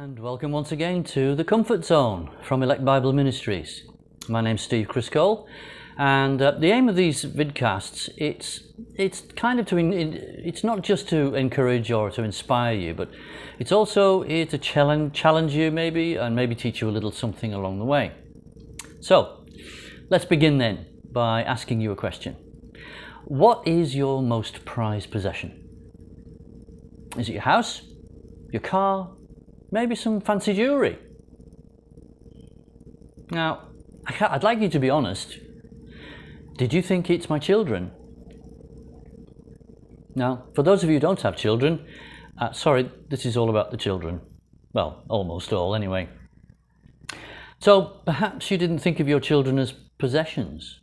And welcome once again to The Comfort Zone from Elect Bible Ministries. My name's Steve Criscole, and the aim of these vidcasts, it's kind of it's not just to encourage or to inspire you, but it's also here to challenge you maybe, and maybe teach you a little something along the way. So, let's begin then by asking you a question. What is your most prized possession? Is it your house, your car, maybe some fancy jewellery? Now, I'd like you to be honest. Did you think it's my children? Now, for those of you who don't have children, sorry, this is all about the children. Well, almost all anyway. So, perhaps you didn't think of your children as possessions.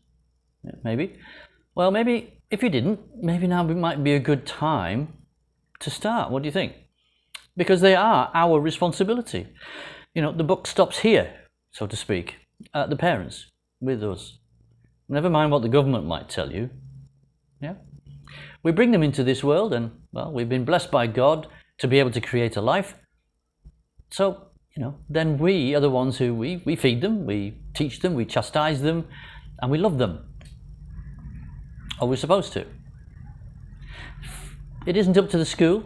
Maybe. Well, maybe if you didn't, maybe now might be a good time to start. What do you think? Because they are our responsibility. You know, the buck stops here, so to speak, at the parents, with us. Never mind what the government might tell you. Yeah? We bring them into this world and, well, we've been blessed by God to be able to create a life. So, you know, then we are the ones who we feed them, we teach them, we chastise them, and we love them. Or we're supposed to. It isn't up to the school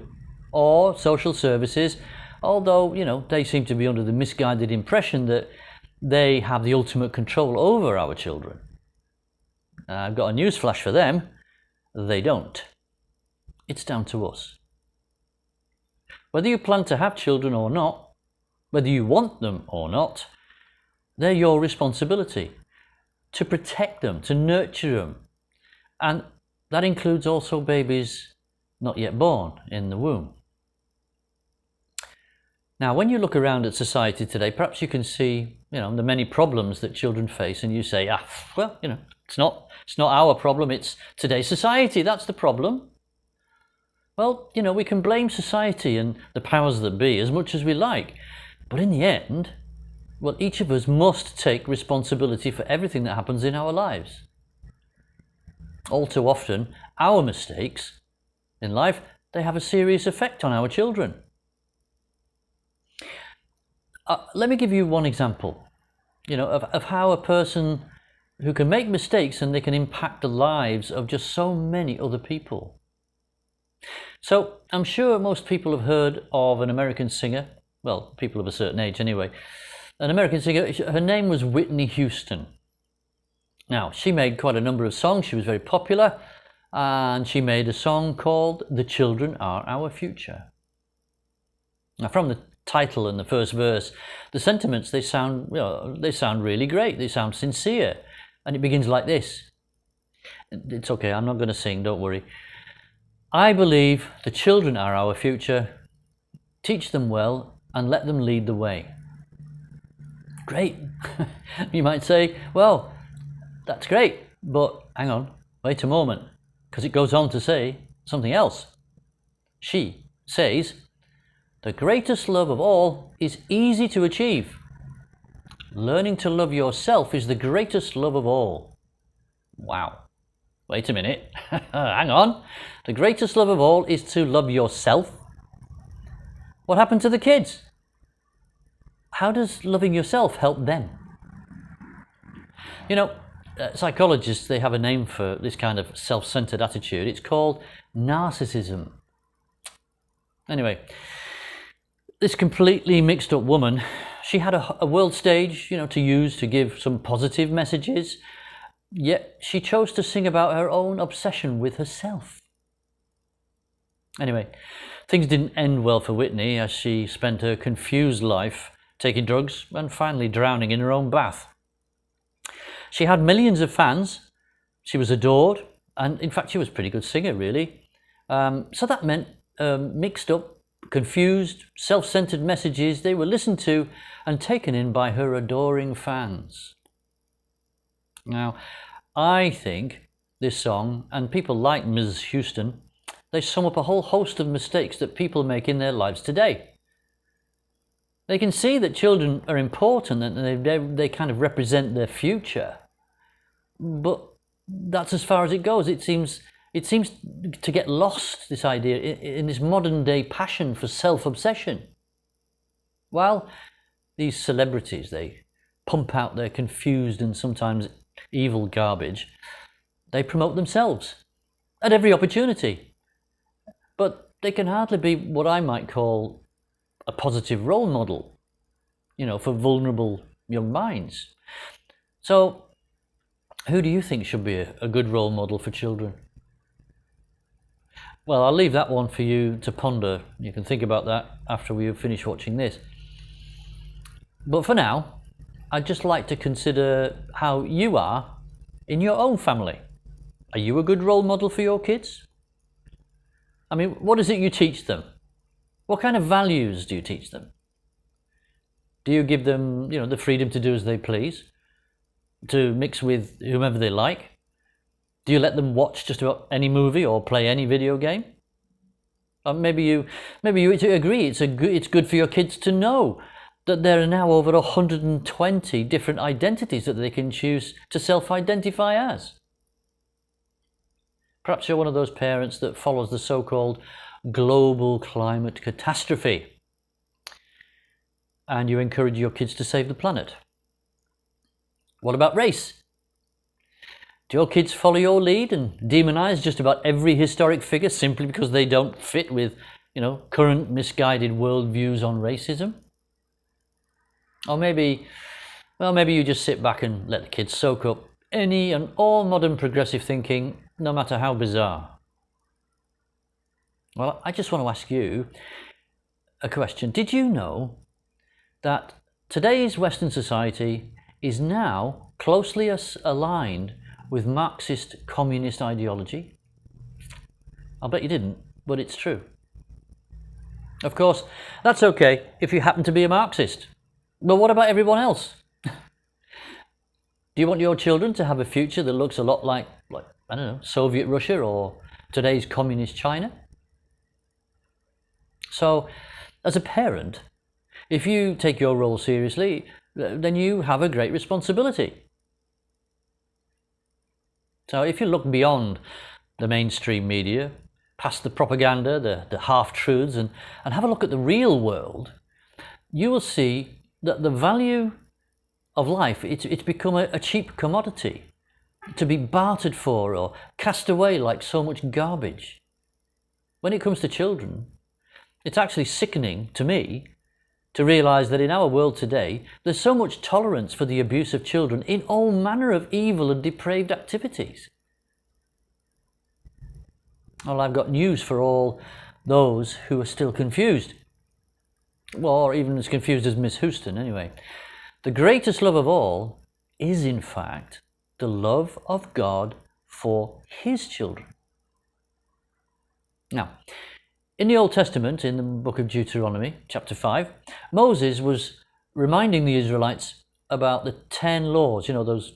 or social services, although, you know, they seem to be under the misguided impression that they have the ultimate control over our children. I've got a news flash for them. They don't. It's down to us. Whether you plan to have children or not, whether you want them or not, they're your responsibility to protect them, to nurture them. And that includes also babies not yet born in the womb. Now, when you look around at society today, perhaps you can see, you know, the many problems that children face, and you say, well, you know, it's not our problem, it's today's society, that's the problem. Well, you know, we can blame society and the powers that be as much as we like, but in the end, well, each of us must take responsibility for everything that happens in our lives. All too often, our mistakes in life, they have a serious effect on our children. Let me give you one example, you know, of how a person who can make mistakes and they can impact the lives of just so many other people. So I'm sure most people have heard of an American singer, well, people of a certain age anyway, an American singer, her name was Whitney Houston. Now, she made quite a number of songs, she was very popular, and she made a song called "The Children Are Our Future." Now, from the title and the first verse, the sentiments, they sound really great, they sound sincere, and it begins like this. It's okay, I'm not going to sing, don't worry. I believe the children are our future. Teach them well and let them lead the way. Great. You might say, well, that's great, but hang on, wait a moment, because it goes on to say something else. She says, the greatest love of all is easy to achieve. Learning to love yourself is the greatest love of all. Wow. Wait a minute. Hang on. The greatest love of all is to love yourself. What happened to the kids? How does loving yourself help them? You know, psychologists, they have a name for this kind of self-centered attitude. It's called narcissism. Anyway, this completely mixed up woman, she had a world stage, you know, to use to give some positive messages, yet she chose to sing about her own obsession with herself. Anyway, things didn't end well for Whitney as she spent her confused life taking drugs and finally drowning in her own bath. She had millions of fans, she was adored, and in fact she was a pretty good singer really. So that meant mixed up, confused, self-centered messages, they were listened to and taken in by her adoring fans. Now, I think this song, and people like Ms. Houston, they sum up a whole host of mistakes that people make in their lives today. They can see that children are important and they kind of represent their future, but that's as far as it goes. It seems to get lost, this idea, in this modern day passion for self-obsession. While these celebrities, they pump out their confused and sometimes evil garbage, they promote themselves at every opportunity. But they can hardly be what I might call a positive role model, for vulnerable young minds. So, who do you think should be a good role model for children? Well, I'll leave that one for you to ponder. You can think about that after we finish watching this. But for now, I'd just like to consider how you are in your own family. Are you a good role model for your kids? I mean, what is it you teach them? What kind of values do you teach them? Do you give them, the freedom to do as they please? To mix with whomever they like? Do you let them watch just about any movie or play any video game? Or maybe you agree it's good for your kids to know that there are now over 120 different identities that they can choose to self-identify as. Perhaps you're one of those parents that follows the so-called global climate catastrophe, and you encourage your kids to save the planet. What about race? Do your kids follow your lead and demonize just about every historic figure simply because they don't fit with, current misguided worldviews on racism? Or maybe you just sit back and let the kids soak up any and all modern progressive thinking, no matter how bizarre. Well, I just want to ask you a question. Did you know that today's Western society is now closely aligned with Marxist communist ideology? I'll bet you didn't, but it's true. Of course, that's okay if you happen to be a Marxist. But what about everyone else? Do you want your children to have a future that looks a lot like I don't know, Soviet Russia or today's communist China? So, as a parent, if you take your role seriously, then you have a great responsibility. So if you look beyond the mainstream media, past the propaganda, the half-truths, and have a look at the real world, you will see that the value of life, it's become a cheap commodity to be bartered for or cast away like so much garbage. When it comes to children, it's actually sickening to me to realize that in our world today, there's so much tolerance for the abuse of children in all manner of evil and depraved activities. Well, I've got news for all those who are still confused, or even as confused as Miss Houston anyway. The greatest love of all is, in fact, the love of God for His children. Now, in the Old Testament, in the book of Deuteronomy, chapter 5, Moses was reminding the Israelites about the 10 laws, those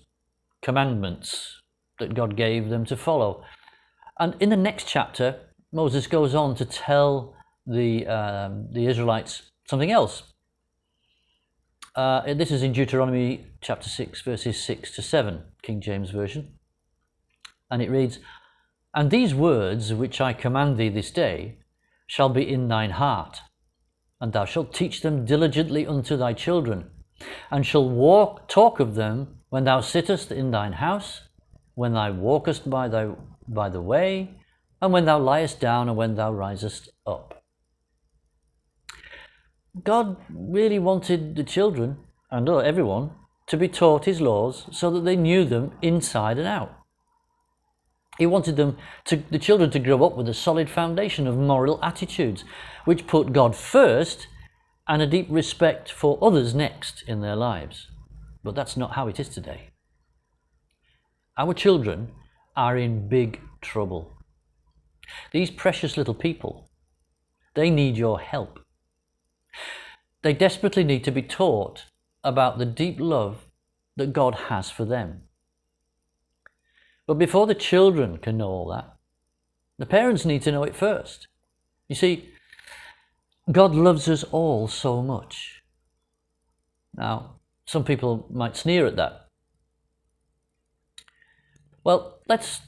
commandments that God gave them to follow. And in the next chapter, Moses goes on to tell the Israelites something else. This is in Deuteronomy chapter 6, verses 6 to 7, King James Version. And it reads, "And these words which I command thee this day shall be in thine heart, and thou shalt teach them diligently unto thy children, and shalt talk of them when thou sittest in thine house, when thou walkest by the way, and when thou liest down, and when thou risest up." God really wanted the children, and everyone, to be taught His laws so that they knew them inside and out. He wanted the children to grow up with a solid foundation of moral attitudes, which put God first and a deep respect for others next in their lives. But that's not how it is today. Our children are in big trouble. These precious little people, they need your help. They desperately need to be taught about the deep love that God has for them. But before the children can know all that, the parents need to know it first. You see, God loves us all so much. Now, some people might sneer at that. Well, let's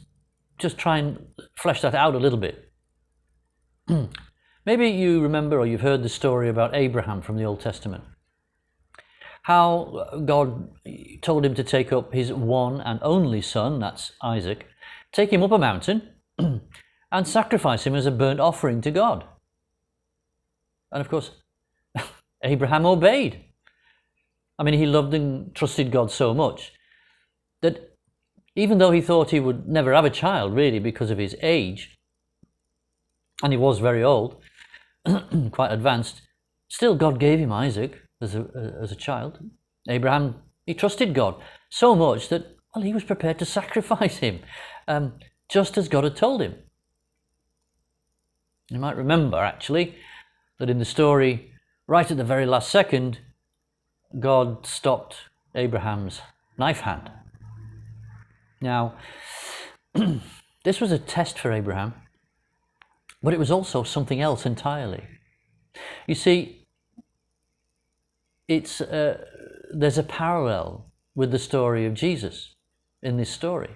just try and flesh that out a little bit. Maybe you remember or you've heard the story about Abraham from the Old Testament. How God told him to take up his one and only son, that's Isaac, take him up a mountain and sacrifice him as a burnt offering to God. And of course, Abraham obeyed. I mean, he loved and trusted God so much that even though he thought he would never have a child, really, because of his age, and he was very old, quite advanced, still God gave him Isaac as a child. Abraham, he trusted God so much that, well, he was prepared to sacrifice him, just as God had told him. You might remember, actually, that in the story, right at the very last second, God stopped Abraham's knife hand. Now, this was a test for Abraham, but it was also something else entirely. You see, there's a parallel with the story of Jesus in this story.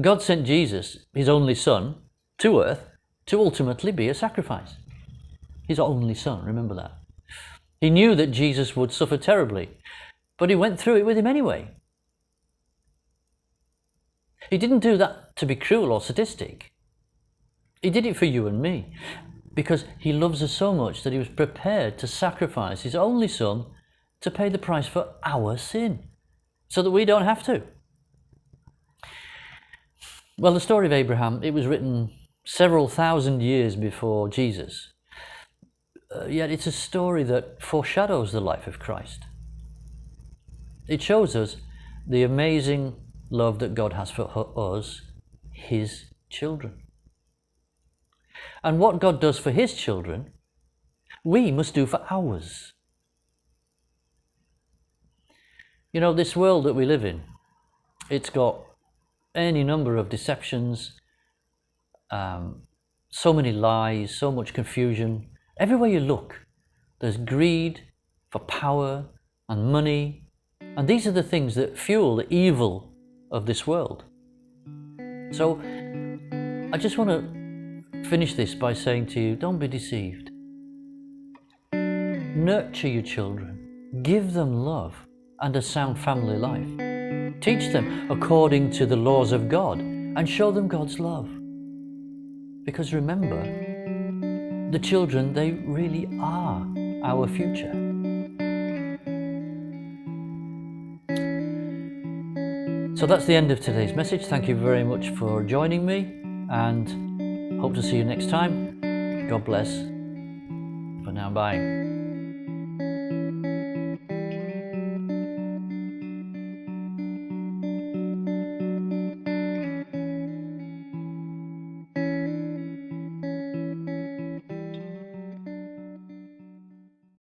God sent Jesus, his only son, to earth to ultimately be a sacrifice. His only son, remember that. He knew that Jesus would suffer terribly, but he went through it with him anyway. He didn't do that to be cruel or sadistic. He did it for you and me, because he loves us so much that he was prepared to sacrifice his only son to pay the price for our sin, so that we don't have to. Well, the story of Abraham, it was written several thousand years before Jesus. Yet it's a story that foreshadows the life of Christ. It shows us the amazing love that God has for us, his children. And what God does for his children, we must do for ours. You know, this world that we live in, it's got any number of deceptions, so many lies, so much confusion. Everywhere you look, there's greed for power and money, and these are the things that fuel the evil of this world. So I just want to finish this by saying to you, don't be deceived. Nurture your children, give them love and a sound family life. Teach them according to the laws of God and show them God's love. Because remember, the children, they really are our future. So that's the end of today's message. Thank you very much for joining me, and hope to see you next time. God bless. For now, bye.